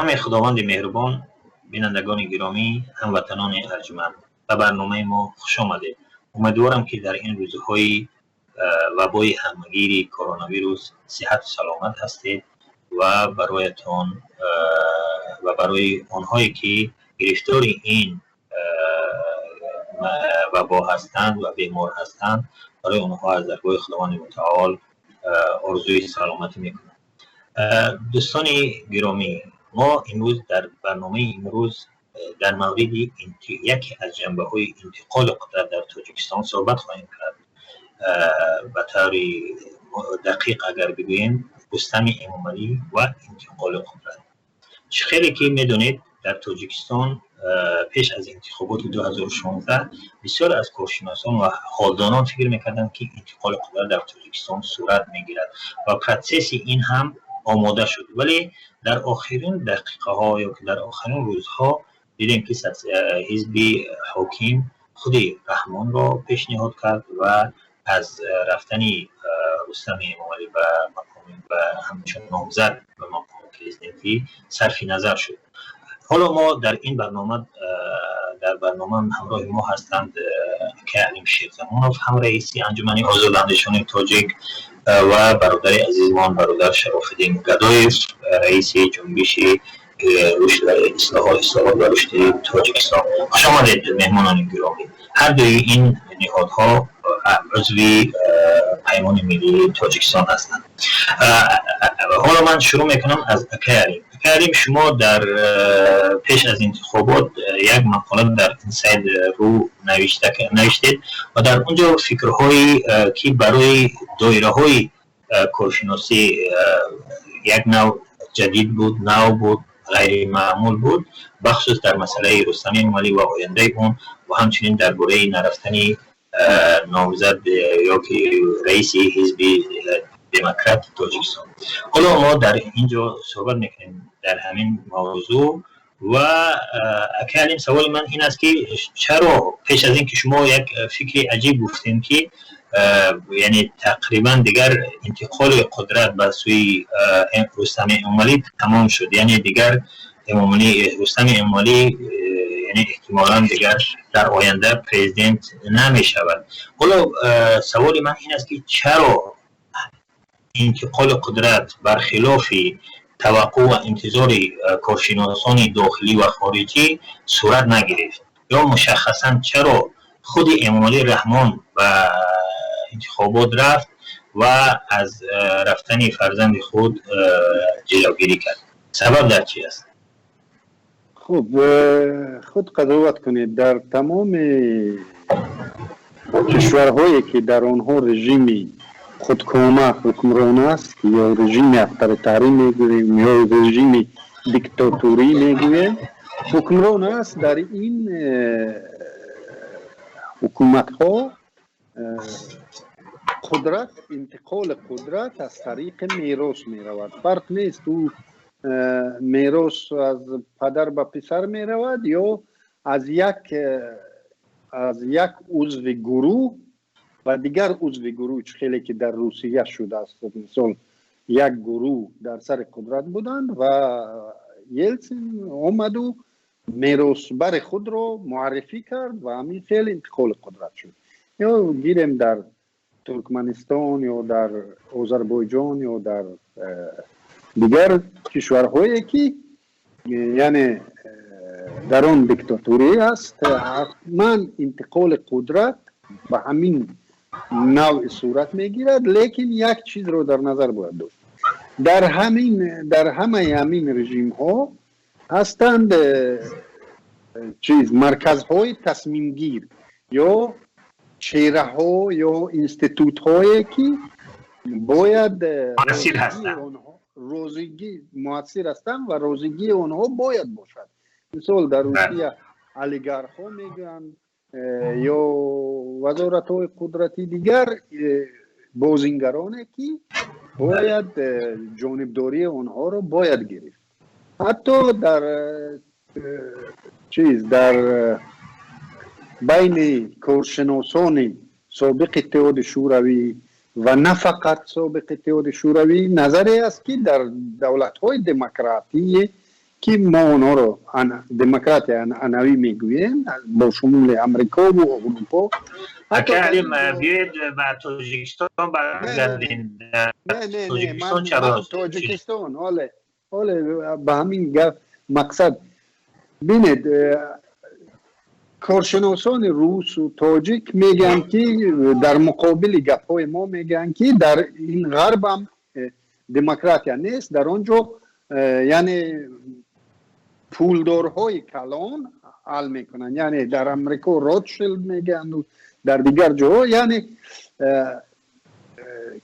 نام خداوند مهربان، بینندگان گرامی، هموطنان ارجمند، به برنامه ما خوش آمدید. امیدوارم که در این روزهای وبای همگیر کرونا ویروس صحت و سلامت هستید و برایتان و برای آنهایی که گرفتار این وبا هستند و بیمار هستند، برای آنها از درگاه خداوند متعال آرزوی سلامتی میکنم. دوستان گرامی، ما امروز در برنامه امروز در مورد یکی از جنبه‌های انتقال قدرت در تاجیکستان صحبت خواهیم کرد. به طور دقیق اگر بگوییم، رستمی اماملی و انتقال قدرت. خیلی که میدونید در تاجیکستان پیش از انتخابات 2016 بسیار از کارشناسان و حالدانان فکر میکردند که انتقال قدرت در تاجیکستان صورت میگیرد و پروسس این هم آماده شد، ولی در آخرین دقیقه ها یا که در آخرین روزها دیدیم که حزب حاکم خود رحمان را پیشنهاد کرد و از رفتنی رستمی اماملی به مقام و همچنین نامزد به مقام پرزیدنتی صرف نظر شد. حالا ما در این برنامه همراه ما هستند که علیم شرزامونov، هم رئیس انجمن آزاداندیشان تاجیک، و برادر عزیزمان برادر شاروفیددین گادویف، رئیس جنبش رشد و اصلاحات و رشد تاجیکستان. خوش آمدید مهمانان گرامی. هر دوی این نهادها عضوی پیمان ملی تاجیکستان هستند. حالا من شروع میکنم از علیم. شما در پیش از انتخابات یک مقاله در اینساید رو نوشتید و در اونجا فکرهایی که برای دایره های کارشناسی یک نوع جدید بود، نو بود، غیر معمول بود، بخصوص در مسئله رستمی اماملی و آینده اون و همچنین درباره نرفتنی نامزد یا که رئیس حزب دموکرات تاجیکستان. حالا ما در اینجا صحبت میکنیم در همین موضوع و علیم سوال من این است که چرا پیش از این که شما یک فکر عجیب گفتیم که یعنی تقریبا دیگر انتقال قدرت به سوی رستمی اماملی تمام شد، یعنی دیگر رستمی اماملی یعنی احتمالاً دیگر در آینده پرزیدنت نمی شود. حالا سوال من این است که چرا انتقال قدرت برخلاف توقع و انتظار کارشناسان داخلی و خارجی صورت نگرفت، یا مشخصاً چرا خود اماملی رحمان و انتخابات رفت و از رفتن فرزند خود جلوگیری کرد؟ سبب در چی است؟ خب خود قضاوت کنید. در تمام کشورهایی که در آنها رژیم خودکامه حکمران است یا رژیم اتوریتری میگوییم یا رژیم دیکتاتوری میگوییم حکمران است، در این حکومت ها قدرت، انتقال قدرت از طریق میراث می رود. فرق نیست او میراث از پدر به پسر می رود یا از یک عضو گروه و دیگر عضو گروه، خیلی که در روسیه شده است. مثلا یک گروه در سر قدرت بودند و یلتسین آمد و میراث بر خود را معرفی کرد و همین فعل انتقال قدرت شد. یا گیریم در ترکمنستان یا در آذربایجان یا در دیگر کشورهایی که یعنی در آن دیکتاتوری است، حتما انتقال قدرت به همین نوع صورت میگیرد. لیکن یک چیز رو در نظر باید داشت، در همه همین رژیم ها هستند مرکزهای تصمیم گیر یا چهره ها یا اینستیتوت هایی که باید روزگی مؤثر هستند و روزگی آنها باید باشد. مثال در روسیه الیگارخ ها میگن یا وزارت های قدرتی دیگر بازینگرانه که باید جانبداری آنها رو باید گرفت. حتی در بین کارشناسان سابق اتحاد شوروی و نه فقط سابق اتحاد شوروی نظری است که در دولت‌های دموکراتی که ما اونا رو دموکرات انوی میگوییم با شمول امریکا و اروپا. اگه علیم بیاید و تاجیکستان برگردین. تاجیکستان چرا؟ تاجیکستان حالا به همین مقصد بینید کارشناسان روس و تاجیک میگن که در مقابل گپ‌های ما میگن که در این غرب هم دموکراتیا نیست، در آنجا یعنی پولدارهای کلان حل میکنن، یعنی در امریکا روتشیلد میگن و در دیگر جاها، یعنی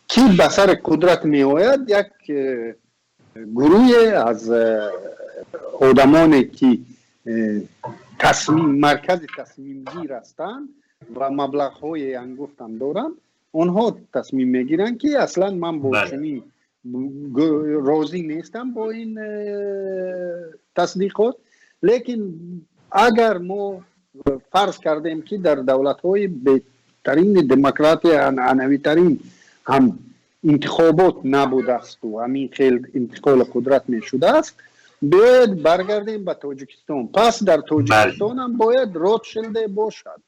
کی به سر قدرت میآید یک گروه از آدمانی که مرکز تصمیم گیر هستند و مبلغ های انگفت هم دارن، اونها تصمیم میگیرن که اصلا من با چنین راضی نیستم با این تصدیقات. لیکن اگر ما فرض کردیم که در دولت های بهترین دموکراتی انوی ترین هم انتخابات نبوده است و همین خیلی انتقال قدرت می شده است، باید برگردیم به تاجیکستان. پس در تاجیکستان هم باید روتشیلد باشد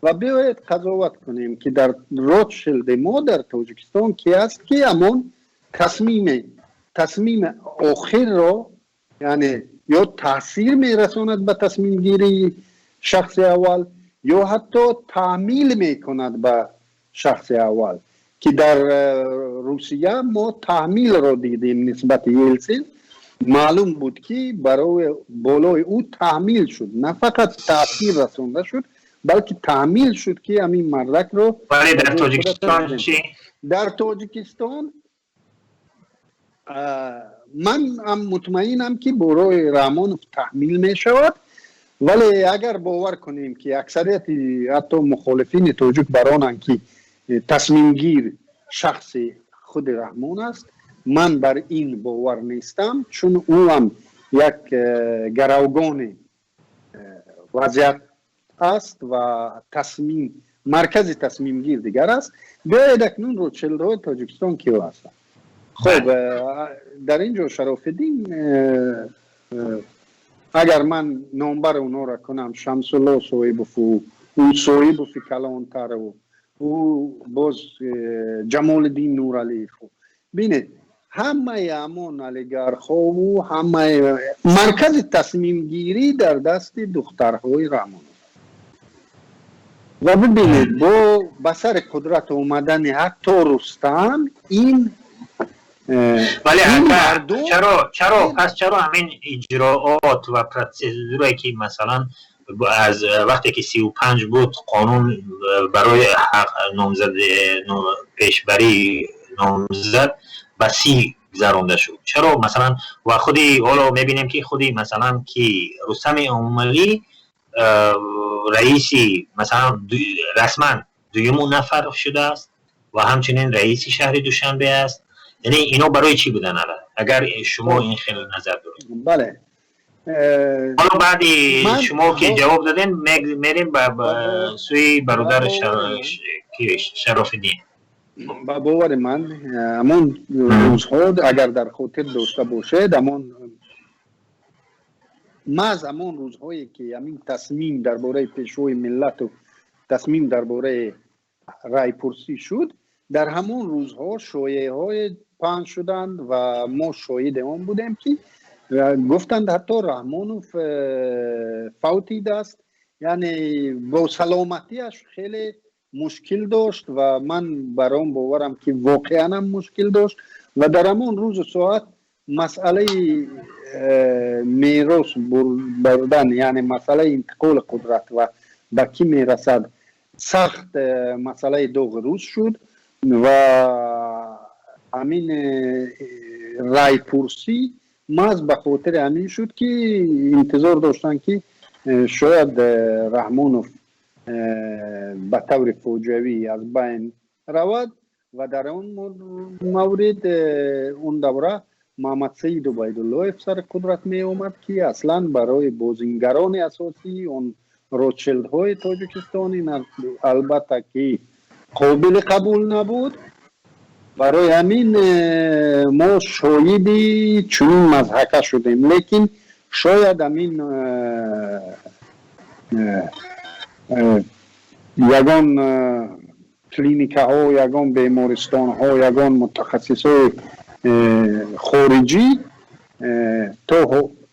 و باید قضاوت کنیم که در روتشیلد ما در تاجیکستان کی است که همون تصمیم آخر را یعنی یا تاثیر می رساند به تصمیم گیری شخص اول یا حتی تعمیل می کند به شخص اول، که در روسیه ما تعمیل را دیدیم نسبت یلتسین. معلوم بود که برای بالای او تعمیل شد، نه فقط تاثیر رسانده شد بلکه تعمیل شد که همین مدرک رو. ولی در تاجیکستان چی؟ در تاجیکستان من هم مطمئنم که برای رحمانوف تحمیل می شود، ولی اگر باور کنیم که اکثریت حتی مخالفین تاجیک برانن که تصمیم گیر شخص خود رحمان است، من بر این باور نیستم، چون او هم یک گروگان وضعیت است و مرکز تصمیم گیر دیگر است. بیاید اکنون روتشیلدهای تاجیکستان کیو هستند؟ خب در اینجا شرافالدین، اگر من نامبر اونا را کنم، شمس الله صاحبوف و او صاحبوف کلانتر و او باز جمال الدین نورعلیف، بینید همه همون علیگرخا و همه مرکز تصمیم گیری در دست دخترهای رحمون و ببینید با بسر قدرت اومدن حتی رستم این ولی چرا همین اجراعات و پروسیدوری که مثلا از وقتی که 35 بود قانون برای نامزد پیشبری نامزد به 30 گذرانده شد، چرا مثلا و خودی حالا میبینیم که خودی مثلا که رستمی اموملی رئیسی مثلا رسما دویمون نفر شده است و همچنین رئیسی شهر دوشنبه است. یعنی اینا برای چی بودن اگر شما این خیلی نظر دارید؟ بله. حالا بعدی شما که جواب دادین میریم به سوی برادر شرافالدین. با باور من همون روزها اگر در خاطر داشته باشید، از همون روزهایی که همین تصمیم درباره پیشوی ملت و تصمیم درباره رای پرسی شد، در همون روزها شایعه های پنج شدند و ما شاهد آن بودیم که گفتند حتی رحمانوف فوتید است، یعنی با سلامتیش خیلی مشکل داشت و من برام باورم که واقعا هم مشکل داشت و در همون روز و ساعت مسئله میراث بردن، یعنی مسئله انتقال قدرت و به کی میرسد سخت مسئله داغ روز شد و همین رای پرسی محض به خاطر همین شد که انتظار داشتن که شاید رحمانوف به طور فوجوی از بین رود و در اون مورد اون دوره محمد سید عبیدالله سر قدرت می اومد که اصلا برای بازیگران اساسی اون روتشیلدهای تاجیکستانی البته که قابل قبول نبود. برای همین ما شاهدی چنین مضحکه شدیم، لیکن شاید همین یگان کلینیکا ها، یگان بیمارستان ها، یگان متخصص های خارجی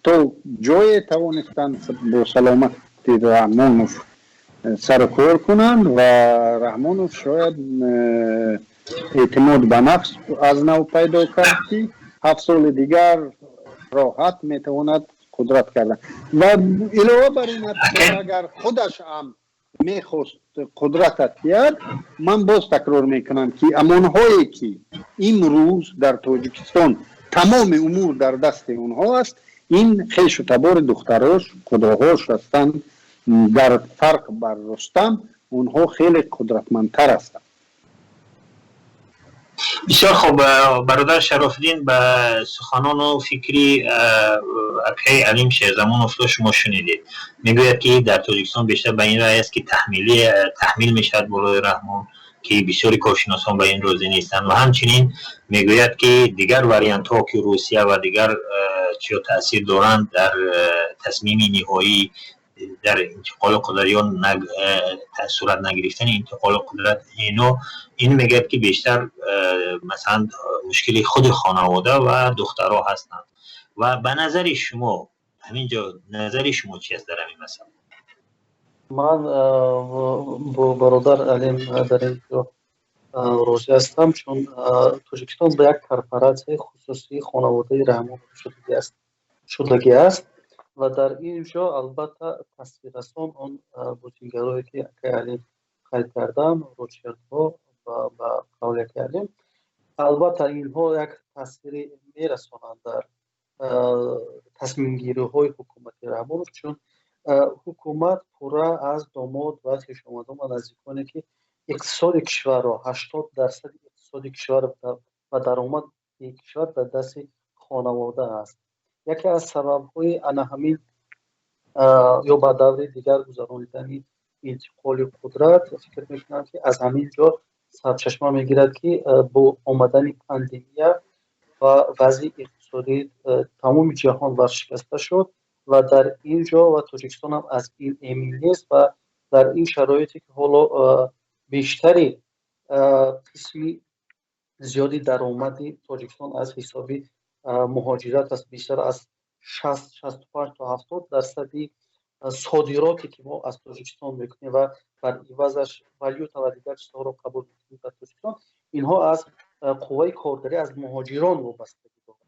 تو جای توانستند با سلامت رحمانوف سر کار کنند و رحمانوف شاید اعتماد به نفس از نو پیدا کرد که 7 سال دیگر راحت میتواند قدرت کردن. و علاوه بر این اگر خودش هم میخواست قدرت بیاد، من باز تکرار میکنم که امانهایی که امروز در تاجیکستان تمام امور در دست اونها است، این خیش و تبار دختراش خداهاش هستند. در فرق بر رستم اونها خیلی قدرتمندتر هستند. بسیار خوب. برادر شرافدین به سخنان و فکری اکای علیم شرزمانوف رو شما شنیدید. میگوید که در تاجیکستان بیشتر به این رأی است که تحمیل میشد بالای رحمان که بسیاری کارشناسان به این راضی نیستند و همچنین میگوید که دیگر واریانت ها که روسیه و دیگر چیا تاثیر دارند در تصمیم نهایی در انتقال قدرت یا صورت نگرفتن انتقال قدرت این میگه که بیشتر مثلا مشکل خود خانواده و دخترها هستند. و به نظر شما همینجا نظر شما چی است در این مسئله؟ من با برادر علیم در اینجا راضی هستم، چون تاجیکستان به یک کورپوراسیای خصوصی خانواده رحمان شدگی است و در اینجا البته تصویررسان آن بوتینگرایی که علیم خرید کردن روچردها و قولی کردیم، البته اینها یک تصویری میرسانند در تصمیم گیری های حکومتی رحمانوف، چون حکومت پورا از داماد و خویشاوندان و نزدیکانی که اقتصاد کشور را 80% اقتصاد کشور و درآمد کشور در دست خانواده است. یکی از سبب‌های انا همین یا به دور دیگر گذراندن انتقال قدرت فکر می‌کنم که از همین جا سرچشمه میگیرد که با آمدن پاندمی و وضع اقتصادی تمام جهان ورشکسته شد و در اینجا و تاجیکستان هم از این امین نیست و در این شرایطی که حالا بیشتری قسمی زیادی درآمدی تاجیکستان از حسابی مهاجرت است، بیشتر از 65 تا 70% صادراتی که ما از تاجیکستان میکنیم و بر عوضش والیوتا و دیگر چیزها را قبول میکنیم در تاجیکستان، اینها از قوای کارگری از مهاجران وابسته دارند.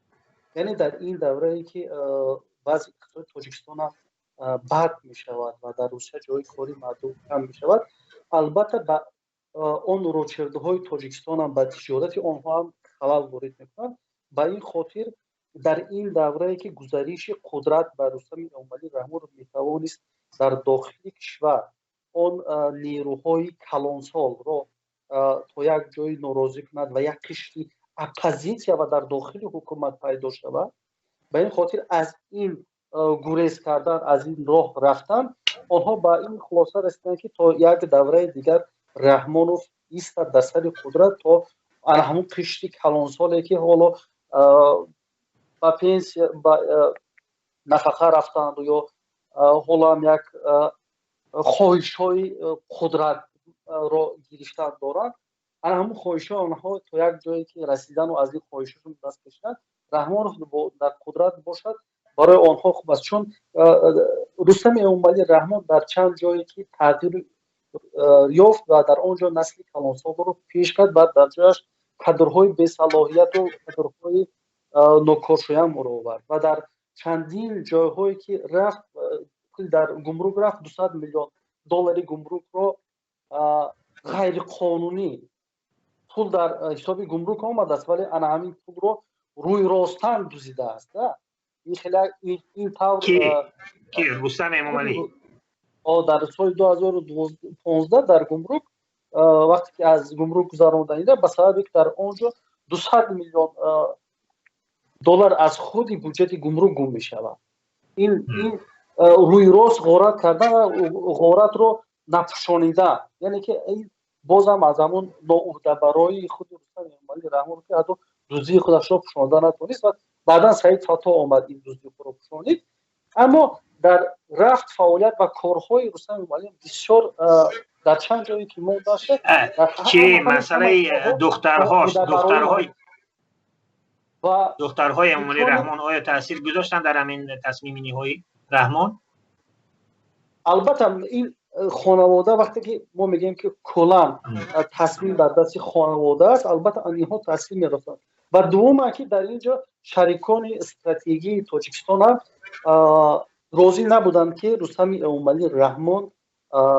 یعنی در این دوره‌ای که وضع اقتصاد تاجیکستان بد می شود و در روسیه جای کاری مردم کم می شود، البته به آن روچردهای تاجیکستان هم به تجارت آنها هم خلل وارد میکنند. به این خاطر در این دوره‌ای که گزارش قدرت بر رستمی امومالی رحمانوف میتوانست در داخل کشور آن نیروهای کلانسال را تا یک جای ناراضی کند و یک قشری اپوزیسیا و در داخل حکومت پیدا شود، به این خاطر از این گریز کردن، از این راه رفتن، آنها با این خلاصه رسیدند که تا یک دوره دیگر رحمانوف ایستد در سر قدرت تا همون قشری کلانسالی که حالا با پنسیا با نفقه رفتند یا حالا هم یک خواهش‌های قدرت را گرفتن دارند، همون خواهش‌ها آنها تا یک جایی که رسیدن و از این خواهششون دست کشیدن، رحمانوف در قدرت باشد برای آنها خوب است. چون رستمی امومالی رحمان در چند جایی که تغییر یافت و در آنجا نسل کلانسال رو پیش کرد، بعد در جایش کادرهای بی‌صلاحیت و کادرهای ناکارشایان رو آورد و در چندین جایهایی که رفت، در گمرک رفت 200 میلیون دلار گمرک رو غیر قانونی پول در حساب گمرک آمده است، ولی انا همین پول رو روی راستن دزدیده است. این خیلی این طور کی رستم امومالی در سال 2015 در گمرک وقتی که از گمرک گذراندن به سبب که در آنجا 200 میلیون دلار از خود بودجه گمرک گم می شود. این روی راست غارت کردن و غارت رو نپوشانیدن، یعنی که این بازم از همون ناعهده‌برایی خود رستم امومالی رحمانوف که حتی دزدی خودش را پوشانده نتونست و بعدا سعید فتا آمد این دزدی خود را پوشانید. اما در رفت فعالیت و کارهای رستم امامالی بسیار در چند جایی که ما داشته چی مسئله دخترهای امامالی رحمان آیا تاثیر گذاشتن در همین تصمیم نهایی رحمان؟ البته این خانواده وقتی که ما میگیم که کلا تصمیم در دست خانواده است، البته اینها تصمیم می‌گرفتن. و دوم که در اینجا شریکان استراتژی تاجیکستان هم راضی نبودند که رستمی امامالی رحمان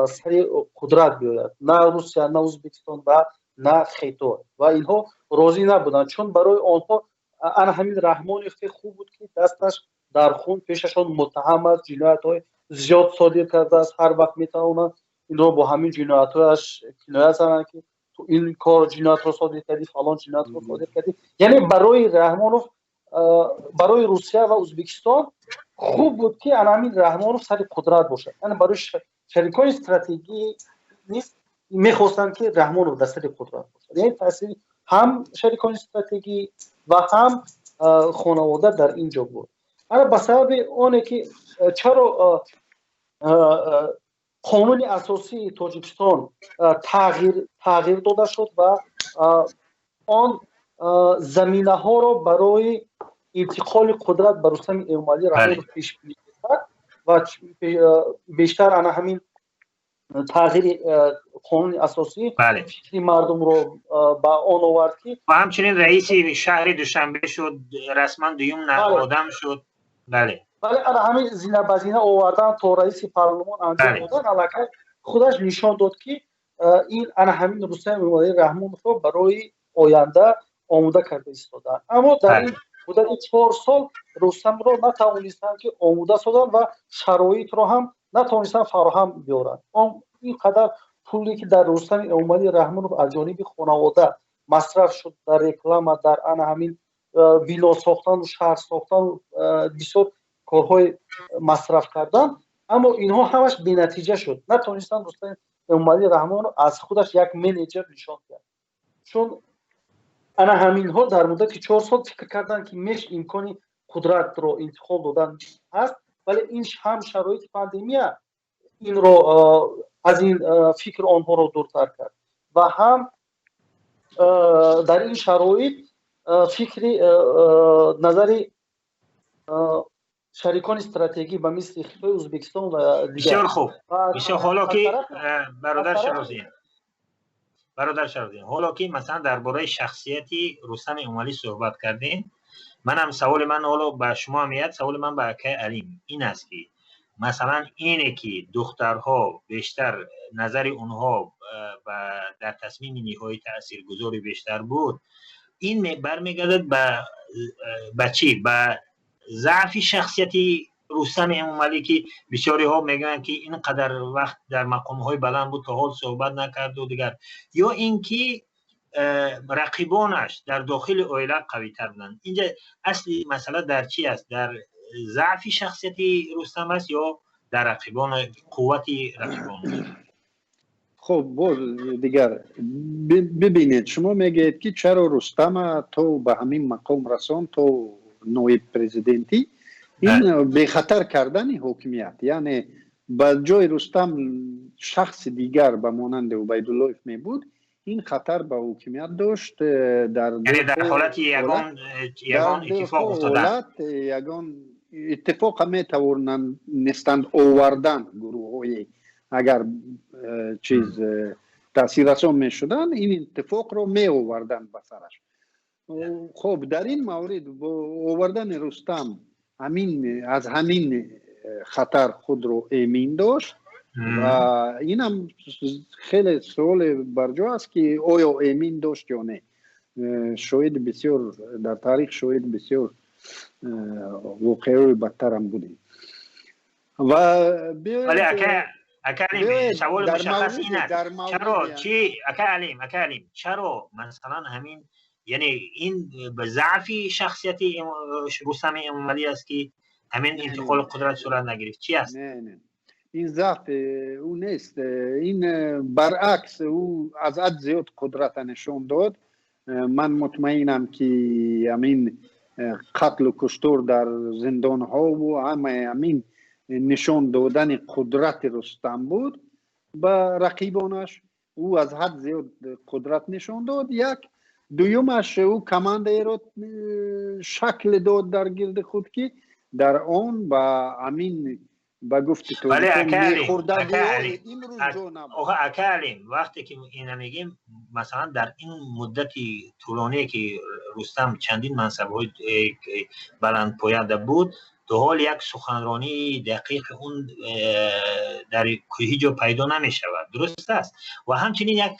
سر قدرت بیاید، نه روسیه نه ازبکستان و نه خیتو، و اینها راضی نبودند چون برای آنها همین رحمان خیلی خوب بود که دستش در خون پیششان متهم است، جنایت‌های زیاد صادر کرده است، هر وقت میتونه این رو با همین جنایت‌هاش کنایه زنند که تو این کار جنایت رو صادر کردی، فلان جنایت رو صادر کردی. یعنی برای رحمانوف، برای روسیه و ازبکستان خوب بود که همین رحمانوف سر قدرت باشه. یعنی برای شریکان استراتژی نیست میخواستن که رحمانوف در سر قدرت باشه. یعنی تاثیر هم شریکان استراتژی و هم خانواده در اینجا بود. اما به سبب اونه که چرا قانون اساسی تاجیکستان تغییر داده شد و آن زمینه ها را برای انتقال قدرت بر رستم امامالی رحمان پیش بینی کرد و بیشتر همین تغییر قانون اساسی فکری مردم رو با آن آورد که و همچنین رئیس شهر دوشنبه شد، رسما دوم آدم شد. بله همین زینه بزینه آوردن تا رئیس پارلمان انجام دادن، علاقه خودش نشان داد که این همین رستم امامالی رحمان رو برای آینده آماده کرده ایستادن. اما در این مدت 4 سال رستم رو نتوانستن که آماده سازن و شرایط رو هم نتوانستن فراهم بیارن. اینقدر پولی که در رستم امامالی رحمان از جانب خانواده مصرف شد در رکلام، در همین ویلا ساختن و شهر ساختن، بسیار کارهای مصرف کردن، اما اینها همش بی‌نتیجه شد. نتونستن رستم امامالی رحمان از خودش یک منیجر نشان کرد، چون همین ها در مدت 4 سال فکر کردن که میش امکانی قدرت رو انتقال دادن هست، ولی این هم شرایط پاندمی این رو از این فکر آنها رو دورتر کرد و هم در این شرایط فکری نظری شریکان استراتژی به مثل خیتو، ازبکستان و دیگر. بسیار خوب. بسیار حالا که برادر شروزین حالا که مثلا درباره شخصیتی رستم امامالی صحبت کردیم، منم سوال من حالا به شما میاد، سوال من به اکای علیم این است که مثلا اینه که دخترها بیشتر نظر اونها و در تصمیم نهایی تاثیرگذاری بیشتر بود، این برمیگردد به چی؟ به ضعف شخصیتی رستم امامالی که بسیاری ها میگن که اینقدر وقت در مقام های بلند بود تا حال صحبت نکرد و دیگر، یا اینکه رقیبانش در داخل عائله قوی تر بودند؟ اینجا اصلی مسئله در چی است؟ در ضعف شخصیتی رستم است یا در رقیبان، قوت رقیبانش؟ خب باز دیگر ببینید، شما میگید که چرا رستم تو به همین مقام رسان، تو نایب پرزیدنتی، این به خطر کردن حکمیت، یعنی با جای رستم شخص دیگر به مانند عبیدالله می بود، این خطر به حکمیت داشت. یعنی در حالت یگان اتفاق افتادن، یگان اتفاق می توانستند آوردن گروه های اگر چیز تأثیر رسان می شدن، این اتفاق رو می آوردن به سرش. خب در این مورد با آوردن رستم از همین خطر خود رو ایمن داشت و اینم خیلی سوال برجا است که آیا ایمن داشت یا نه. شاید بسیار در تاریخ شاید بسیار واقعی بدتر هم بوده. ولی اکالیم سوال مشخص این است، چرا چی اکالیم چرا مثلا همین، یعنی این به ضعف شخصیتی رستم امامالی است که همین انتقال قدرت صورت نگرفت؟ چی است؟ نه این ضعف او نیست، این برعکس، او از حد زیاد قدرت نشان داد. من مطمئنم که همین قتل و کشتار در زندان ها و همه همین نشان دادن قدرت رستم بود به رقیبانش. او از حد زیاد قدرت نشان داد. یک دویمش او کمانده را شکل داد در گرد خود که در آن با امین با گفت تو اکالیم وقتی که اینا میگیم مثلا در این مدتی طولانی که رستم چندین منصب‌های بلند پایه بود، در حال یک سخنرانی دقیق اون در هیچ جا پیدا نمی شود. درست است. و همچنین یک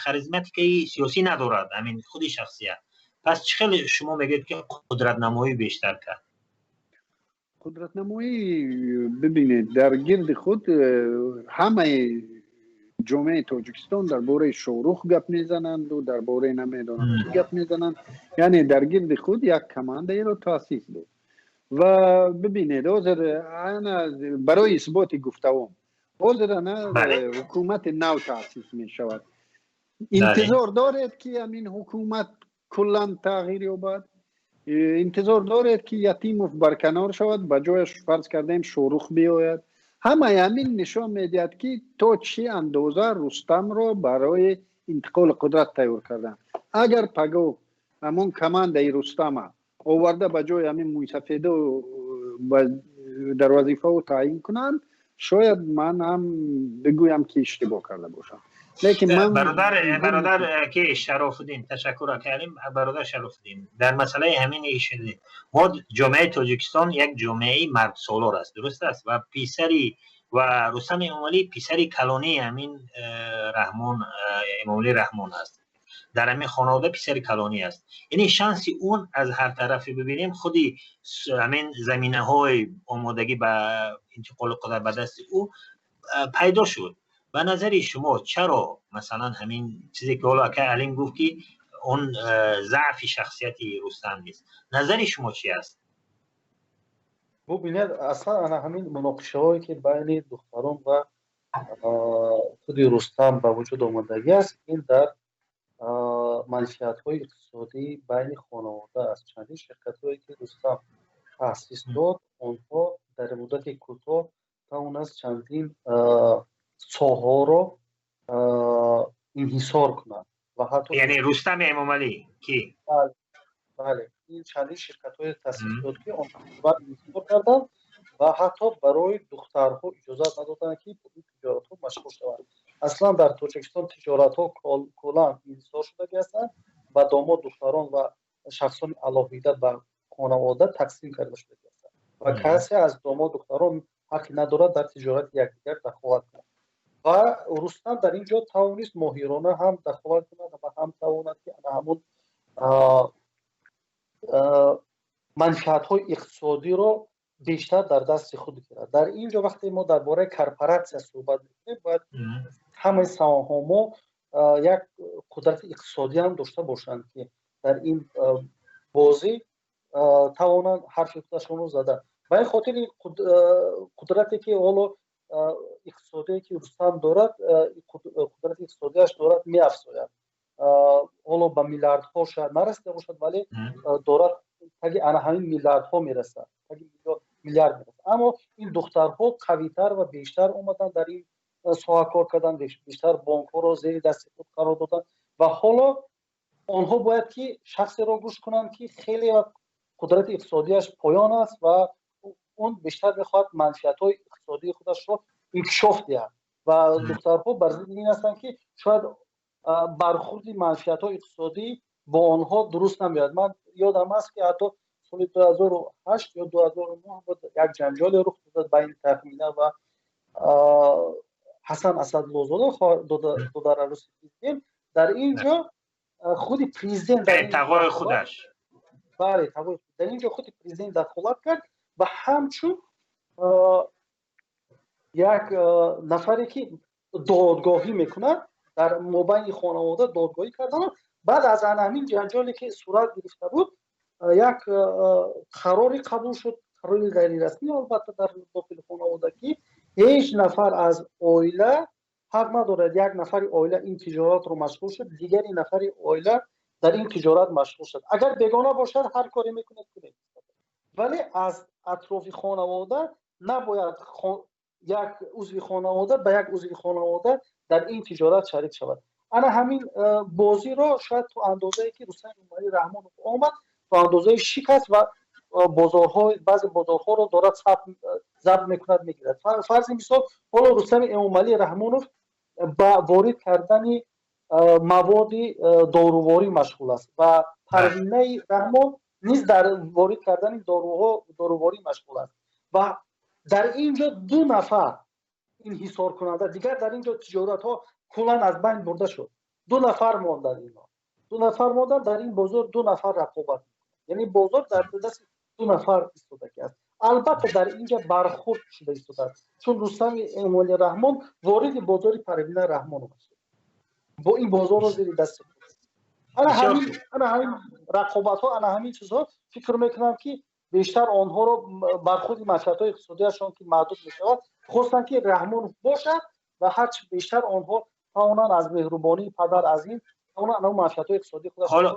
خاریزماتی که سیاسی ندارد، همین خود شخصیت. پس چه شما میگید که قدرت نمایی بیشتر کرد؟ قدرت نمایی ببینید در گرد خود همه جامعه تاجیکستان درباره شاهرخ گپ میزنند و درباره نمیدونم گپ میزنند. یعنی در گرد خود یک کمانده را تاسیس داد. و ببینید برای اثبات گفته‌ام حکومت نو تاسیس می شود. انتظار دارید که همین حکومت کلا تغییر یابد؟ انتظار دارید که یتیموف برکنار شود به جایش فرض کردیم شاهرخ بیاید؟ همه همین نشان میدهد که تا چه اندازه رستم را برای انتقال قدرت تیار کردن. اگر پگاه همون کمانده رستم آورده به جای همین موسفیده در وظیفه و تعیین کنند، شاید من هم بگویم که اشتباه کرده باشم. لیکن من برادر که شرافالدین، تشکر کردیم برادر شرافالدین. در مسئله همین شدید ما جامعه تاجیکستان یک جامعه مرد سالار است، درست است؟ و پیسری و رستم امامالی پیسری کلانی همین امامالی رحمان است. در همین خانواده پیسری کلانی است. یعنی شانسی اون از هر طرفی ببینیم خودی همین زمینه های آمادگی به انتقال قدرت به دست او پیدا شد. به نظر شما چرا مثلا همین چیزی که حالا که علیم گفت که اون ضعف شخصیتی رستم نیست، نظر شما چی است؟ ببینید اصلا انا همین مناقشه هایی که بین دختران و خود رستم به وجود آمدگی است، این در منفعت های اقتصادی بین خانواده است. چندین شرکت هایی که رستم تأسیس داد، آنها در مدت کوتاه توان از چندین ساها را انحصار کنند و حتی یعنی رستم امامالی کی؟ بله این چندین شرکت های تأسیس داد که آنها انحصار کردند و حتی برای دخترها اجازه ندادند که این تجارت ها مشغول شوند. اصلا در تاجیکستان تجارت ها کلا انحصار شده هستند و داماد دختران و شخصان علاویده به خانواده تقسیم کرده شده هستند و کسی از داماد دختران حقی ندارد در تجارت یکدیگر دخالت کند. و رستم در اینجا توانست ماهرانه هم دخالت کند و هم تواند که همون منفعت های اقتصادی را بیشتر در دست خود گیرد. در اینجا وقتی ما درباره کارپوراسیا صحبت می‌کنیم، باید همه سهام‌ها یک قدرت اقتصادی هم داشته باشند که در این بازی توانند حرف خودشون رو زدن. به این خاطر قدرتی که حالا اقتصادی که رستم دارد، قدرت اقتصادیش دارد می‌افزاید. حالا به میلیاردها شاید نرسیده باشد، ولی دارد اگه انا همین میلیاردها میرسد، اگه میلیارد میرسد. اما این دخترها قوی‌تر و بیشتر اومدن در این ساحه کار کردن، بیشتر بانک‌ها رو زیر دست خود قرار دادن و حالا آنها باید که شخصی را گوش کنند که خیلی قدرت اقتصادیش پایان است و اون بیشتر میخواد منفعت‌های اقتصادی خودش رو انکشاف دهد و دخترها بر ضد این هستند که شاید برخورد منفعت‌های اقتصادی با آنها درست نمیاد. من یادم است که حتی سال 2008 یا 2009 بود یک جنجال رخ داد بین تخمینه و حسن اسدالله‌زاده دختر عروس پرزیدنت. در اینجا خود پرزیدنت در تقوی خودش در اینجا خود پرزیدنت دخالت کرد و همچون یک نفری که دادگاهی میکنه در مابین خانواده دادگاهی کردن. بعد از همین جنجالی که صورت گرفته بود یک قراری قبول شد، قراری غیر رسمی البته در داخل خانواده که هیچ نفر از عائله حق ندارد یک نفر عائله این تجارت رو مشغول شد، دیگری نفر عائله در این تجارت مشغول شد. اگر بیگانه باشد هر کاری میکنه کنه، ولی از اطراف خانواده نباید یک عضو خانواده به یک عضو خانواده در این تجارت شریک شود. انا همین بازی رو شاید تو اندازه‌ای که رستم اماملی رحمانوف آمد تو اندازه شکست و بازارهای بعضی بازارها رو دارد ضبط میکند میگیرد. فرض مثال حالا رستم اماملی رحمانوف با وارد کردن مواد داروواری مشغول است و پروینه رحمان نیز در وارد کردن داروواری مشغول است و در اینجا دو نفر انحصار کننده دیگر در اینجا تجارت ها کلا از بین برده شد. دو نفر ماندن، اینا دو نفر ماندن در این بازار، دو نفر رقابت، یعنی بازار در دست دو نفر ایستادگی است. البته در اینجا برخورد شده ایستاده چون رستم اماملی رحمان وارد بازار پروینه رحمان شد، با این بازار رو زیر دست بود. انا همین رقابت ها، انا همین چیزها فکر میکنم که بیشتر آنها رو برخورد مسائل اقتصادیشان که محدود میشود خواستن که رحمان باشد و هرچی بیشتر آنها توانند از مهربانی پدر از این توانند منفعت اقتصادی خودشان.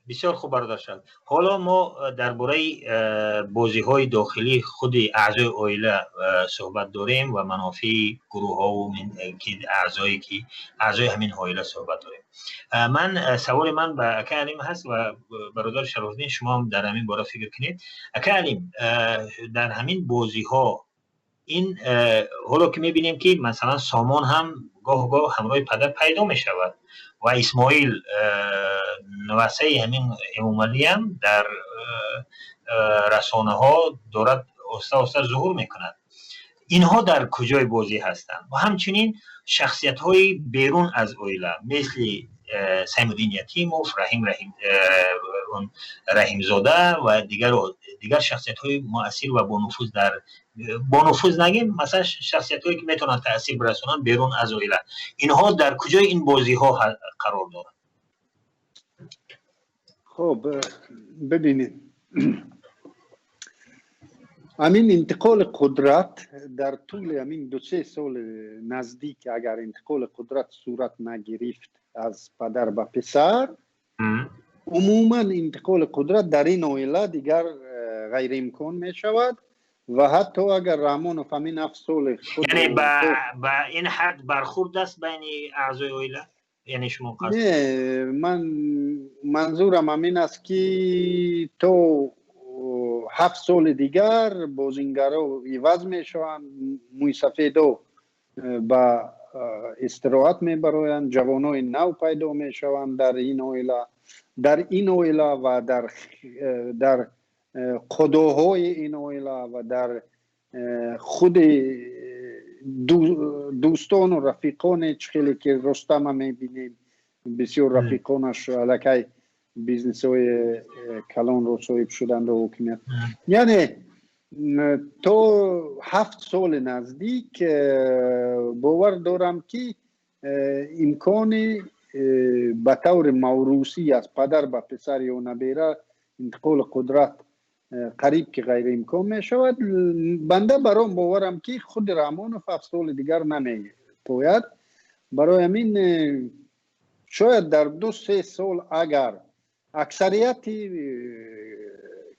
بسیار خوب برادر شد. حالا ما درباره بازی‌های داخلی خود اعضای عائله صحبت داریم و منافع گروه‌ها و اعضای همین عائله صحبت داریم. سوال من به اکا علیم هست و برادر شراف‌الدین شما هم در همین باره فکر کنید. اکا علیم، در همین بازی‌ها این حالا که می‌بینیم که مثلا سامان هم گاه همراه پدر پیدا می‌شود و اسماعیل نواسه همین اماملی هم در رسانه ها دارد آسته ظهور میکند. اینها در کجای بازی هستند؟ و همچنین شخصیت های بیرون از عائله مثل سیم‌الدین یتیموف، رحیم زاده و دیگر شخصیت های مؤثر و با نفوذ نگیم، مثلا شخصیت هایی که میتونن تاثیر برسونن بیرون از عائله، اینها در کجای این بازی ها قرار دارن؟ خب ببینید، همین انتقال قدرت در طول همین 2-3 سال نزدیک اگر انتقال قدرت صورت نگرفت از پدر به پسر، عموما انتقال قدرت در این عائله دیگر غیر امکان می شود و حتی اگر رحمانوف همین 7 سال یعنی با این حد برخورد است بین اعضای عائله، یعنی شما قصد؟ نه، منظورم همین است که تو 7 سال دیگر بازیگرا عوض می شوند، موی سفیدا با استراحت می برآیند، جوانای نو پیدا می شوند در این عائله و در قدوهای این عائله و در خود دوستان و رفیقان خیلی که رستم هم میبینیم بسیار رفیقانش علاقه بیزنس های کلان رو صاحب شدن رو حکمیت. یعنی تو 7 سال نزدیک باور دارم که امکان به طور موروثی از پدر به پسر یا نبیره انتقال قدرت قریب که غیر امکان می شود. بنده برام باورم که خود رحمانوف 7 سال دیگر نمی پوید. برای همین شاید در 2-3 سال اگر اکثریت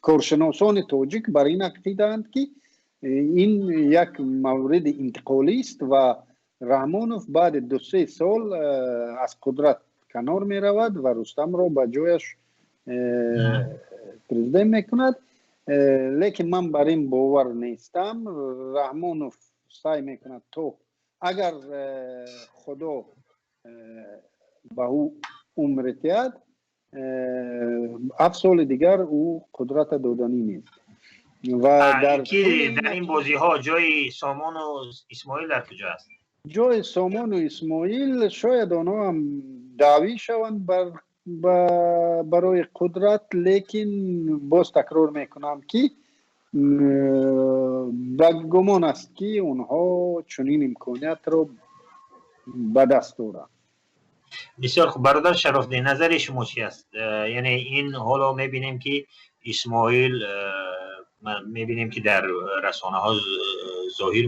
کارشناسان تاجیک بر این عقیده‌اند که این یک مورد انتقالی است و رحمانوف بعد 2-3 سال از قدرت کنار می رود و رستم را به جایش پرزیدنت می کند. لیکن من بر این باور نیستم. رحمانوف سعی می کند تو اگر خدا به او عمر دهد 7 سال دیگر او قدرت دادنی نیست. و در این بازی ها جای سامان و اسماعیل در کجا است؟ جای سامان و اسماعیل شاید آنها هم دعوی شوند برای قدرت، لیکن باز تکرار میکنم که گمان است که اونها چنین امکانیت رو به دست دارند. بسیار خوب. برادر شراف‌الدین، نظر شما چی است؟ یعنی این حالا میبینیم که اسماعیل میبینیم که در رسانه ها ظهور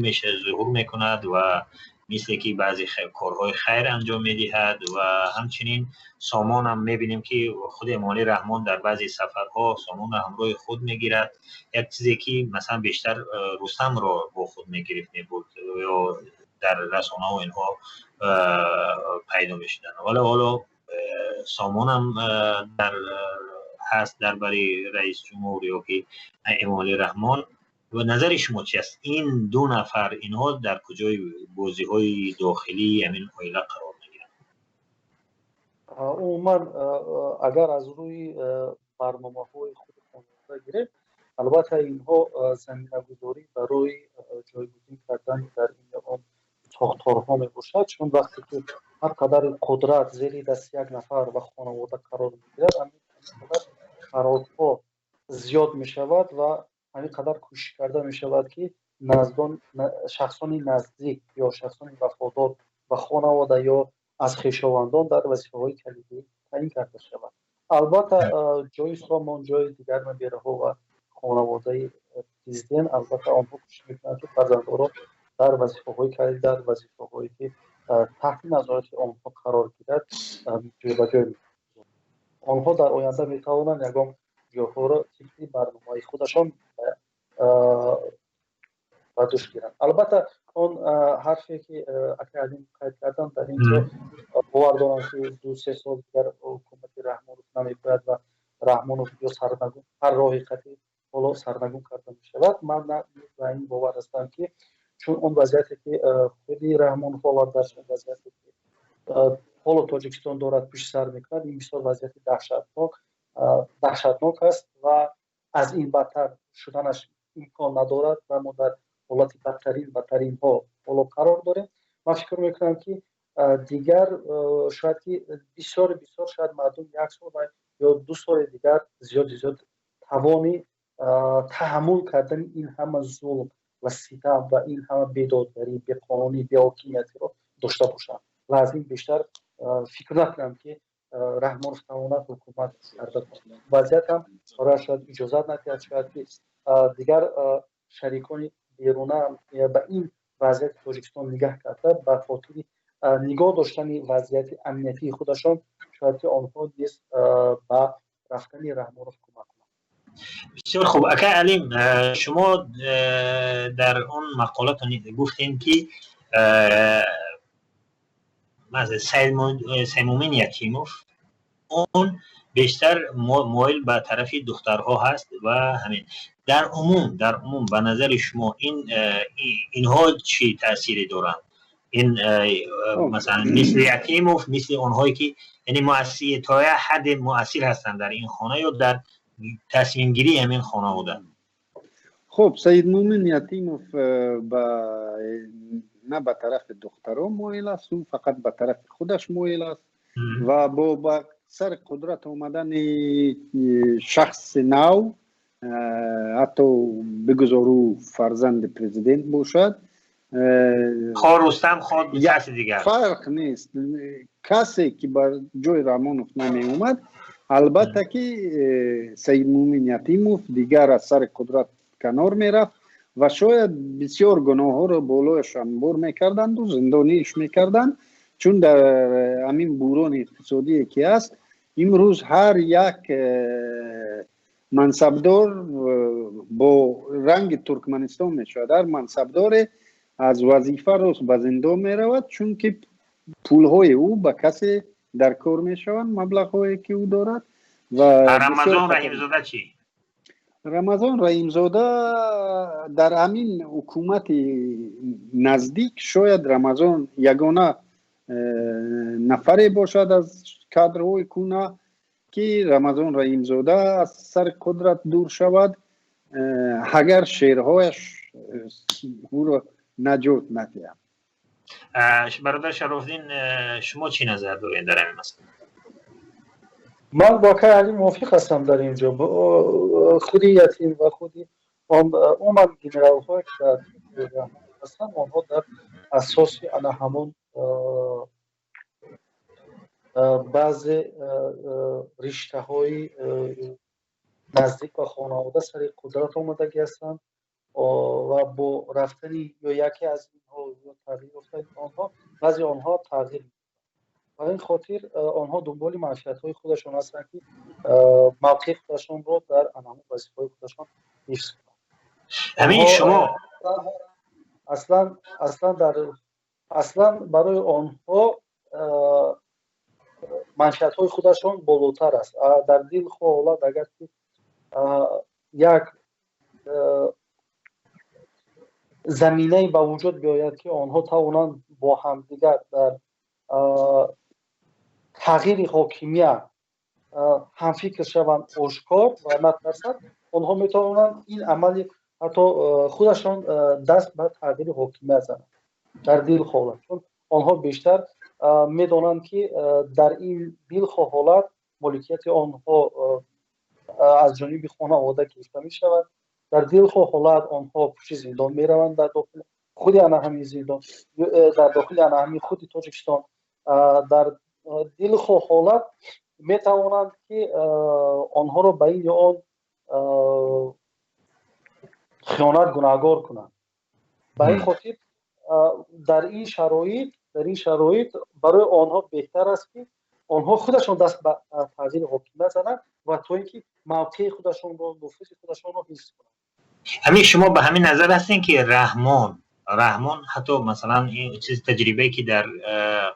میکند و مثل که بعضی کارهای خیر انجام میدهد و همچنین سامان هم میبینیم که خود امامعلی رحمان در بعضی سفرها سامان را همراه خود میگیرد. یک چیزی که مثلا بیشتر رستم را با خود میگرفت میبود یا در رسانه و اینها پیدا میشدن. حالا سامان هم در هست در برای رئیس جمهور یا که امامعلی رحمان. و نظر شما چی است؟ این دو نفر اینها در کجای بازی های داخلی همین عائله قرار میگیرند؟ عموما اگر از روی برنامه های خود خانواده گیریم، البته اینها زمینه گذاری برای جایگزین کردن در این ساختارها می باشد، چون وقتی که هر قدر قدرت زیر دست یک نفر و خانواده قرار میگیرد، همین قدر خرابها زیاد می شود و همین قدر کوشش کرده می شود که شخصان نزدیک یا شخصان وفادار و خانواده یا از خویشاوندان در وظیفه‌های کلیدی تعیین کرده شود. البته جای سامان جای دیگر مدیرها و خانواده پرزیدنت البته آنها کوشش میکنند که فرزندها را در وظیفه‌های کلیدی، در وظیفه‌هایی که تحت نظارت آنها قرار گیرد جایگزین می‌کنند. آنها در آینده میتوانند یگان جاها را طبق برنامه‌های خودشان و دوش گیرند. البته اون حرفی که علیم قید کردن در اینجا باور دارم که 2-3 سال دیگر حکومت رحمانوف نمی‌باید و رحمانوف یا سرنگون هر راهی قطعی حالا سرنگون کرده می‌شود. من به این باور هستم که چون اون وضعیتی که خودی رحمانوف آورده است، وضعیتی که حالا تاجیکستان دارد پیش سر می‌کند، این بسیار وضعیت دهشتناک است و از این بدتر شدنش امکان ندارد و ما در حالت بدترین ها حالا قرار داریم. من فکر میکنم که دیگر شاید که بسیار شاید مردم 1 سال یا 2 سال دیگر زیاد توانی تحمل کردن این همه ظلم و ستم و این همه بیدادگری، بی‌قانونی، بی‌حاکمیتی را داشته باشند و از این بیشتر فکر نکنم که رحمانوف تواند حکومت کرده باشد. وضعیت هم برای شاید اجازت ندهد شاید که دیگر شریکان بیرونه به این وضعیت تاجیکستان نگاه کرده به خاطر نگاه داشتن وضعیت امنیتی خودشان، شاید که آنها نیز به رفتن رحمانوف کمک کنند. بسیار خوب. اکا علیم، شما در اون مقالات گفتین که سیمومین یکیموف اون بیشتر مایل به طرف دخترها هست و همین در عموم به نظر شما اینها چی تأثیری دارند؟ این مثلا مثل یکیموف، مثل اونهایی که یعنی مؤثر تا حد مؤثر هستند در این خانه یا در تصمیم گیری همین خانه بودن؟ خب سید مومن یتیموف نه به طرف دخترها مایل است، او فقط به طرف خودش مایل است و با سر قدرت آمدن شخص نو، حتی بگذارو فرزند پرزیدنت باشد، خواه رستم خواه کسی دیگر فرق نیست. کسی که بر جای رحمانوف نمی اومد، البته که سید مومن یتیموف دیگر از سر قدرت کنار می رفت و شاید بسیار گناه ها رو بالایش انبار میکردند و زندانیش میکردند، چون در همین بحران اقتصادی که است امروز هر یک منصبدار با رنگ ترکمنستان میشود، هر منصبدار از وظیفه روز به زندان میرود، چون که پولهای او به کسی در کار میشوند، مبلغ که او دارد. و رمضان رحیمزاده چی؟ رمضان رحیمزاده در همین حکومت نزدیک شاید رمضان یگانه نفری باشد از کادرهای کونا که رمضان رحیمزاده از سر قدرت دور شود اگر شیرهایش او را نجات ندهد. برادر شرافدین، شما چی نظر دارین در این مسئله؟ من واقعا علی موافق هستم در اینجا. خودی یتیم و خودی عموما جنرال ها که در هستن، آنها در اساس انا همون بعض رشته های نزدیک و خانواده سر قدرت آمدگی هستند و با رفتنی یا یکی از اینها یا تغییر افتاد آنها، بعضی آنها تغییر و این خاطر آنها دنبال معیشت‌های خودشان هستند که موقع خودشان رو در انعام وظیفه‌های خودشان حفظ کنند. همین شما اصلا برای آنها معیشت‌های خودشان بالاتر است. در دل خود اگر که یک زمینه به وجود بیاید که آنها توانند با همدیگر در تغییر حاکمیت هم فکر شوند آشکار و نترسند، آنها میتوانند این عمل حتی خودشان دست به تغییر حاکمیت زنند در دل حالت، چون آنها بیشتر میدانند که در این دل حالت مالکیت آنها از جانب خانواده گرفته می شود. در دل حالت آنها پشت زندان می روند، در داخل خود همین زندان، در داخل همین خود تاجیکستان، در دل حالت می توانند که آنها را به این یا آن خیانت گناهکار کنند. به این خاطر در این شرایط برای آنها بهتر است که آنها خودشان دست به تغییر حاکمیت زنند و تا اینکه موقع خودشان رو، نفوذ خودشان رو حفظ کنند. همین شما به همین نظر هستین که رحمان حتی مثلا این چیز تجربه‌ای که در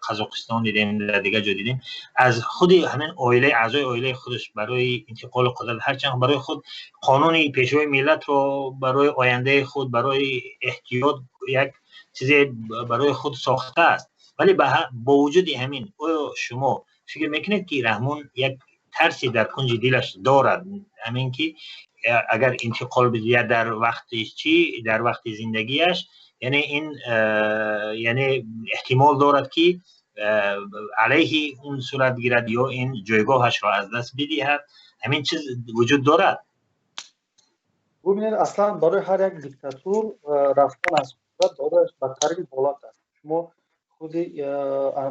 قزاقستان دیدیم، در دیگه جا دیدیم، از خود همین اعضای عائله خودش برای انتقال قدرت هرچند برای خود قانون پیشوای ملت رو برای آینده خود، برای احتیاط یک چیزی برای خود ساخته است، ولی با وجود همین شما فکر میکنید که رحمان یک ترسی در کنج دلش دارد، همین که اگر انتقال بده در وقت زندگیش، یعنی این یعنی احتمال دارد که علیه اون صورت گیرد یا این جایگاهش را از دست بدهد، همین چیز وجود دارد؟ ببینید اصلا برای هر یک دیکتاتور رفتن از قدرت دادش بدترین حالت است. شما خود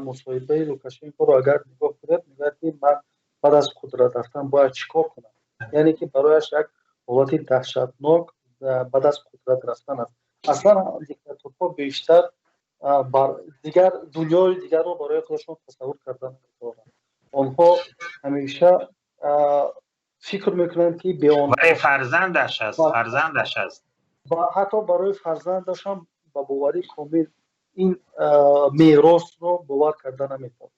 مصاحبه لوکاشنکو رو اگر نگاه کنید میگه که من بعد از قدرت رفتن باید چیکار کنم، یعنی که برایش یک حالت دهشتناک بعد از قدرت رفتن است. اصلا دیکتاتورها بیشتر دیگر دنیای دیگر رو برای خودشون تصور کردن دارند. آنها همیشه فکر میکنند که برای فرزندش است و حتی برای فرزندش هم با باوری کامل این میراث رو باور کردن نمیتونند.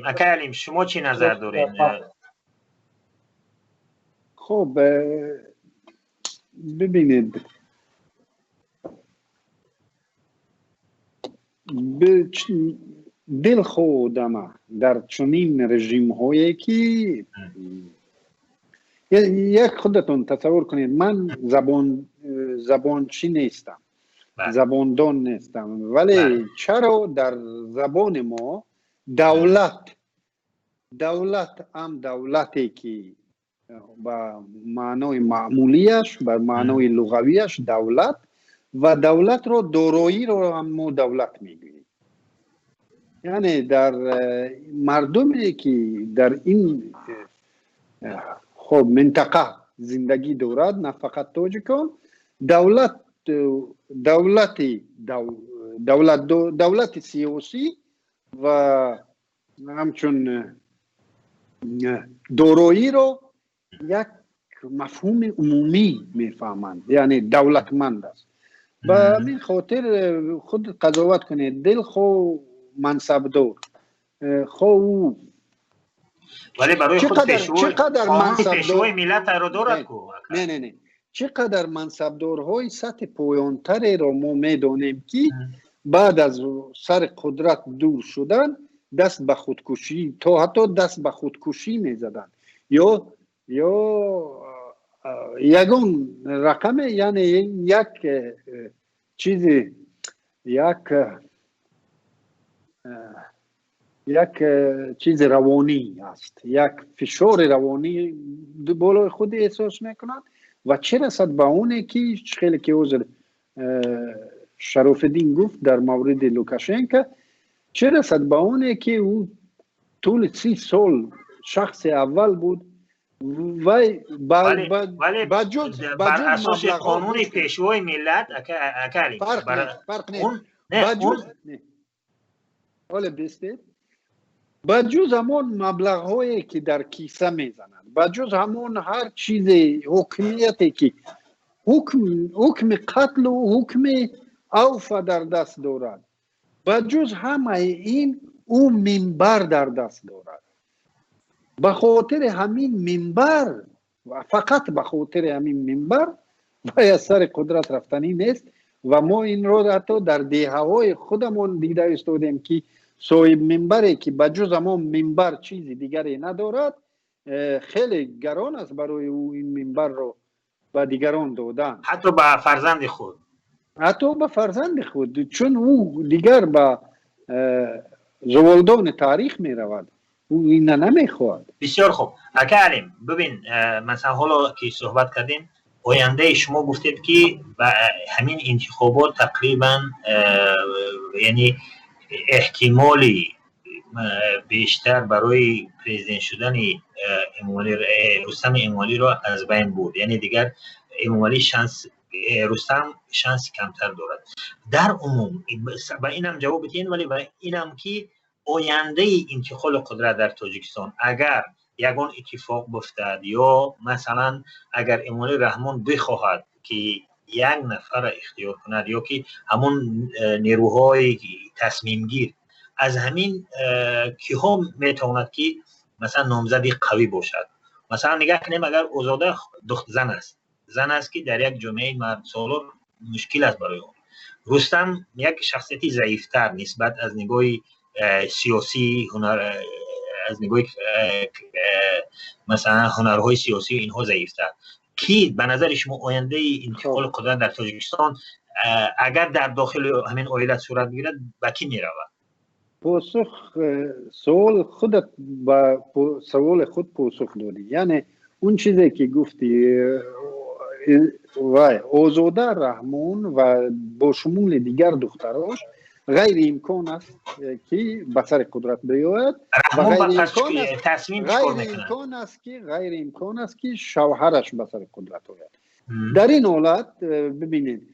اکا علیم شما چی نظر دارین؟ خب ببینید، دل خودم در چنین رژیم هایی که یک خودتون تصور کنید، من زبانچی نیستم، زباندان نیستم، ولی چرا در زبان ما دولت هم دولتی که با معنای معمولیش، با معنای لغویش دولت، و دولت رو دارایی رو هم ما دولت میگوییم. یعنی در مردمی که در این خب منطقه زندگی دارد، نه فقط تاجیکان، دولت سیاسی و همچون دارایی رو یک مفهوم عمومی میفهمند، یعنی دولتمند است. به همین خاطر خود قضاوت کنید، دل خو منصبدار خو، ولی برای خود پیشوای ملت رو دارد کو. نه چقدر منصبدارهای سطح پایانتری رو ما میدانیم که بعد از سر قدرت دور شدن دست به خودکشی، تا حتی دست به خودکشی میزدن، یا یگان رقم، یعنی یک چیزی، یک چیز روانی است، یک فشار روانی بالای خود احساس میکنند. و چه رسد به اونه که خیلی که اوزر شرافدین گفت در مورد لوکاشنکو، چه رسد به اونه که او طول 30 سال شخص اول بود ولی بر اساس قانون پیشوای ملت اکالی فرق نیست. حالا بسته بجز همون مبلغ هایی که در کیسه میزنند، بجز همون هر چیز حکمیتی که حکم قتل و حکم عوف در دست دارد، بجز همه این او منبر در دست دارد. به خاطر همین منبر و فقط به خاطر همین منبر باید سر قدرت رفتنی نیست. و ما این رو حتی در دهه‌های خودمون دیده استودیم که صاحب منبری که بجز همون منبر چیزی دیگری ندارد خیلی گران است برای او این منبر رو به دیگران دادن، حتی به فرزند خود، چون او دیگر به زوالدان تاریخ می رود، او این نمیخواد. بسیار خوب. اکا علیم ببین، مثلا حالا که صحبت کردیم آینده شما گفتید که همین انتخابات تقریبا یعنی احتمالی بیشتر برای پرزیدنت شدن رستم امومالی را از بین بود، یعنی دیگر امومالی رستم شانس کمتر دارد. در عموم با اینم جواب بدین، ولی با اینم که آینده انتقال قدرت در تاجیکستان اگر یگان اتفاق بیفتد یا مثلا اگر امومالی رحمان بخواهد که یک نفر اختیار کند یا که همون نیروهای تصمیم گیر از همین که ها میتواند که مثلا نامزدی قوی باشد. مثلا نگاه کنیم اگر آزاده زن است که در یک جامعه مرد سالار مشکل است برای اون. رستم یک شخصیتی ضعیفتر نسبت از نگاه سیاسی، از نگاه مثلا هنرهای سیاسی اینها ضعیفتر. کی به نظر شما آینده انتقال قدرت در تاجیکستان اگر در داخل همین عائلت صورت بگیرد به کی میرود؟ سوال خود پاسخ دادی. یعنی اون چیزی که گفتی آزاده رحمان و با شمول دیگر دختراش غیر امکان است که به سر قدرت بیاید و غیر امکان است که شوهرش به سر قدرت آید. در این حالت ببینید،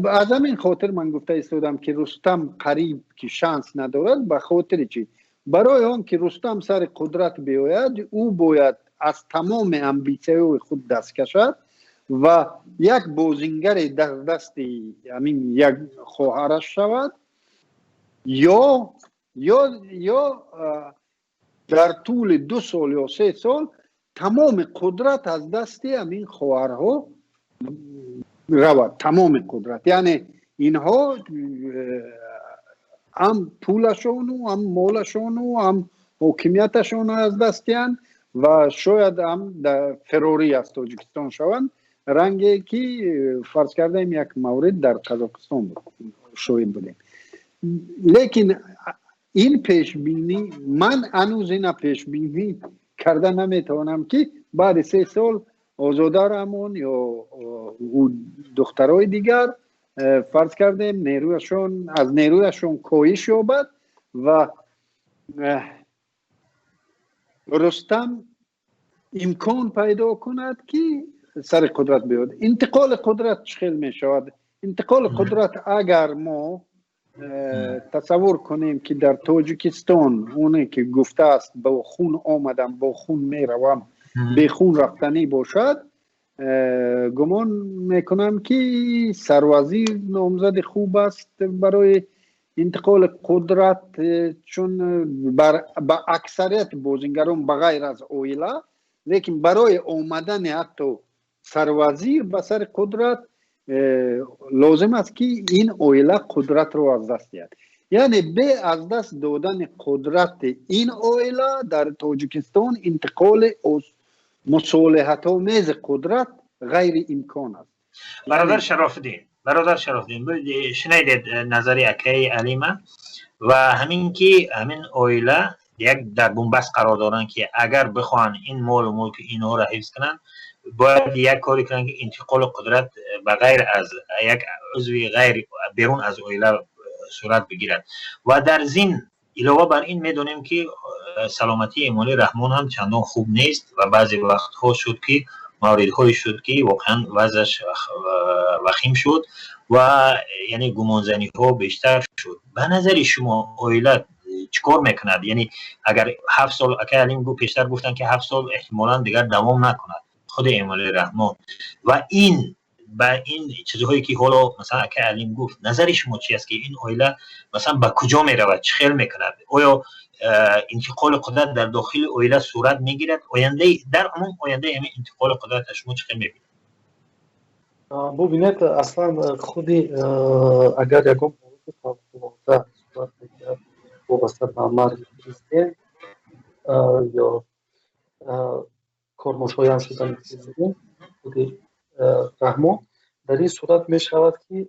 از همین خاطر من گفته استودم که رستم قریب که شانس ندارد. به خاطر چی؟ برای آن که رستم سر قدرت بیاید او باید از تمام امبیسی‌های خود دست کشد و یک بازیگر در دست همین یک خواهرش شود یا در طول 2 سال یا 3 سال تمام قدرت از دست همین خواهرها رود. تمام قدرت یعنی اینها هم پولشون و هم مالشون و هم حکمیتشون از دستیان و شاید هم در فراری از تاجیکستان شوند. رنگی که فرض کردیم یک مورد در قزاقستان شاید بودیم. لیکن این پیش بینی من هنوز این پیش بینی کرده نمیتونم که بعد 3 سال آزاده رحمان یا دخترای دیگر فرض کردیم از نیرویشون کاهش یابد و رستم امکان پیدا کند که سر قدرت بیاد. انتقال قدرت چخیل می شود؟ انتقال قدرت اگر ما تصور کنیم که در تاجیکستان اونه که گفته است با خون آمدم با خون می روم به خون رفتنی باشد، گمان میکنم که سروزیر نامزد خوب است برای انتقال قدرت، چون با اکثریت بازیگران بغیر از عائله، لیکن برای آمدن حتی سروزیر به سر قدرت لازم است که این عائله قدرت رو از دست دهد. یعنی به از دست دادن قدرت این عائله در تاجیکستان انتقال مصالحت آمیز قدرت غیر امکان است. برادر شرافدین شنیدید نظری اکی علیمه و همین که همین عائله یک در بنبست قرار دارن که اگر بخوان این مال و ملک اینها را حفظ کنن باید یک کاری کنن که انتقال قدرت بغیر از یک عضوی غیر بیرون از عائله صورت بگیرد. و در ضمن علاوه بر این میدونیم که سلامتی ایمانی رحمان هم چندان خوب نیست و بعضی وقتها شد که موردهایی شد که واقعا وضعش وخیم شد و یعنی گمانزنی ها بیشتر شد. به نظر شما اویلت چیکار میکند؟ یعنی اگر 7 سال اکا علیم گفت پیشتر گفتن که 7 سال احتمالاً دیگر دوام نکند خود ایمالی رحمان و این با این چیزهایی که حالا مثلا اکا علیم گفت نظر شما چی است که این اویله مثلا به کجا میرود چه خیل میکند؟ آیا انتقال قدرت در داخل اویله صورت میگیرد؟ آینده در عموم آینده همین انتقال قدرت شما چه خیل میبینید؟ ببینید اصلا خودی اگر یکم مورد فوق‌العاده صورت بگیرد وابسته به مرگ پرزیدنت یا کارمش‌های هم شدن پرزیدنت خودی رحمان، در این صورت می شود که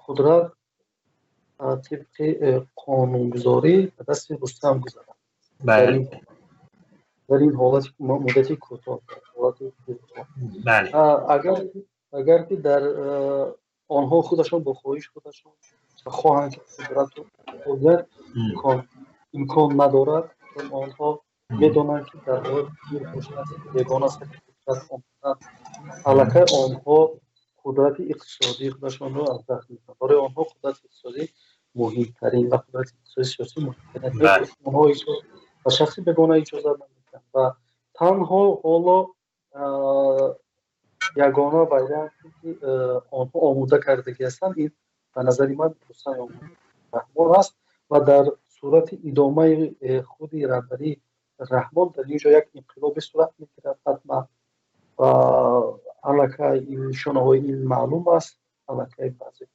قدرت طبق قانونگذاری به دست رستم گذرد. در این حالت مدتی کوتاه بله. اگر که در آنها خودشان با خواهش خودشان خواهند که قدرت رو امکان ندارد، چون آنها میدانند که در حال یگانه است که قدرت آمدن علاقه آنها قدرت اقتصادی خودشان رو از دست می‌دهند. برای آنها قدرت اقتصادی مهمترین و قدرت اقتصادی سیاسی مهمترین است. آنها به شخصی بگونه اجازه نمیدن و تنها حالا یگانه ویران که آنها آموده کردگی هستند این به نظر من رستم رحمان است و در صورت ادامه خود رهبری رحمان در اینجا یک انقلاب صورت میگیرد حتما و علاقه این نشانه‌های این معلوم است، علاقه بعضی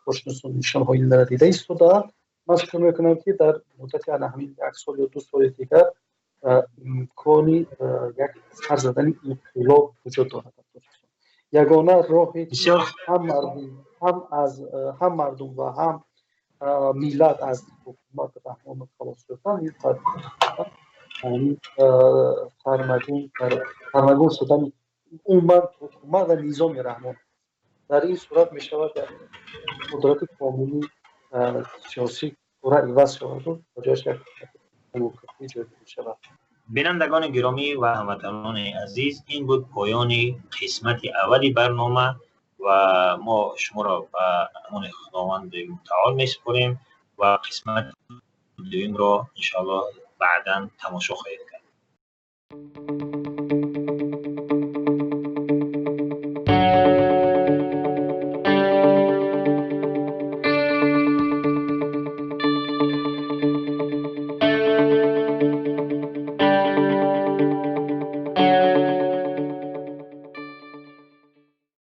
خوشنشان نشانه‌های این را دیده ایستاده‌اند. من فکر میکنم که در مدت همین 1 سال یا 2 سال دیگر امکانی یک سر زدن انقلاب وجود دارد. یگانه راهی که هم مردم و هم میلت از حکومت رحمان خلاص شدن این سرنگون شدن حکومت و نظام رحمان. در این صورت می شود قدرت کاملی سیاسی پورا عوض شود و بجاش یک دموکراسی جاری شود. بینندگان گرامی و هموطنان عزیز، این بود پایان قسمت اولی برنامه و ما شما را به امان خداوند متعال می‌سپاریم و قسمت دوم را انشاءالله بعداً تماشا خواهید کرد.